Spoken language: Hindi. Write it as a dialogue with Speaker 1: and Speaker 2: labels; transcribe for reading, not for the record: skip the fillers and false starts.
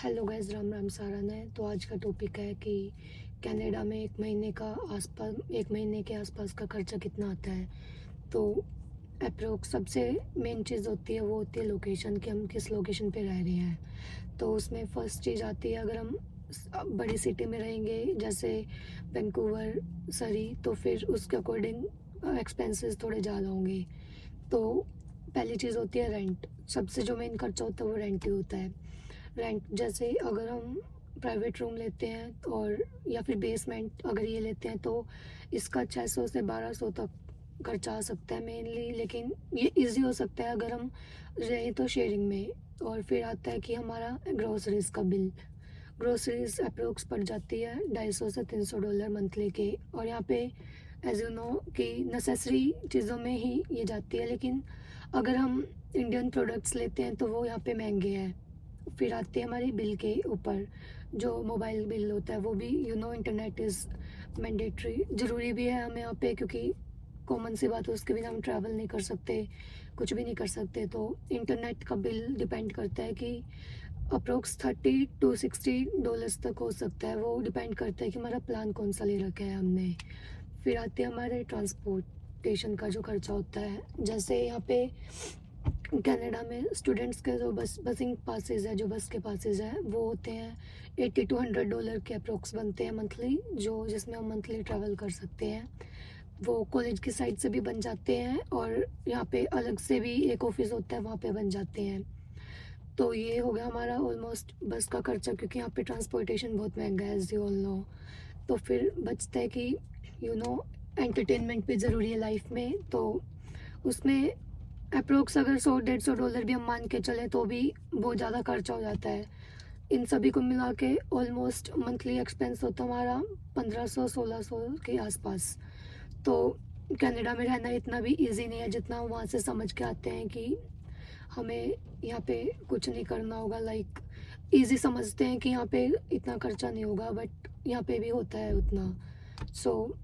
Speaker 1: हेलो गाइस, राम राम सारन है। तो आज का टॉपिक है कि कनाडा में एक महीने के आसपास का खर्चा कितना आता है। तो अप्रोक्स सबसे मेन चीज़ होती है, वो होती है लोकेशन, कि हम किस लोकेशन पे रह रहे हैं। तो उसमें फर्स्ट चीज़ आती है, अगर हम बड़ी सिटी में रहेंगे जैसे वैंकूवर, सरी, तो फिर उसके अकॉर्डिंग एक्सपेंसेस थोड़े ज़्यादा होंगे। तो पहली चीज़ होती है रेंट। सबसे जो मेन खर्चा होता है वो रेंट ही होता है। रेंट जैसे अगर हम प्राइवेट रूम लेते हैं और या फिर बेसमेंट अगर ये लेते हैं, तो इसका 600 से 1200 तक खर्चा आ सकता है मेनली। लेकिन ये इजी हो सकता है अगर हम रहें तो शेयरिंग में। और फिर आता है कि हमारा ग्रोसरीज का बिल। ग्रोसरीज अप्रोक्स पड़ जाती है $250 से $300 मंथली के। और यहाँ पे एज यू नो कि नेसेसरी चीज़ों में ही ये जाती है। लेकिन अगर हम इंडियन प्रोडक्ट्स लेते हैं तो वो यहाँ पे महंगे हैं। फिर आते हैं हमारे बिल के ऊपर, जो मोबाइल बिल होता है वो भी इंटरनेट इज़ मैंडेटरी, ज़रूरी भी है हमें यहाँ पे, क्योंकि कॉमन सी बात है, उसके बिना हम ट्रैवल नहीं कर सकते, कुछ भी नहीं कर सकते। तो इंटरनेट का बिल डिपेंड करता है कि अप्रोक्स $30 to $60 तक हो सकता है। वो डिपेंड करता है कि हमारा प्लान कौन सा ले रखा है हमने। फिर आते हैं हमारे ट्रांसपोर्टेशन का जो खर्चा होता है। जैसे यहाँ पे कनाडा में स्टूडेंट्स के जो बसिंग पासेस है, जो बस के पासेस हैं, वो होते हैं $80 to $100 के अप्रोक्स बनते हैं मंथली, जो जिसमें हम मंथली ट्रैवल कर सकते हैं। वो कॉलेज की साइड से भी बन जाते हैं और यहाँ पे अलग से भी एक ऑफिस होता है, वहाँ पे बन जाते हैं। तो ये हो गया हमारा ऑलमोस्ट बस का खर्चा, क्योंकि यहाँ पे ट्रांसपोर्टेशन बहुत महंगा है, एज यू ऑल नो। तो फिर बचता है कि एंटरटेनमेंट भी ज़रूरी है लाइफ में। तो उसमें अप्रोक्स अगर $100-150 भी हम मान के चले तो भी बहुत ज़्यादा खर्चा हो जाता है। इन सभी को मिला के ऑलमोस्ट मंथली एक्सपेंस होता है हमारा 1500-1600 के आसपास। तो कनाडा में रहना इतना भी इजी नहीं है जितना हम वहाँ से समझ के आते हैं कि हमें यहाँ पे कुछ नहीं करना होगा। लाइक इजी समझते हैं कि यहाँ पे इतना खर्चा नहीं होगा, बट यहाँ पे भी होता है उतना। सो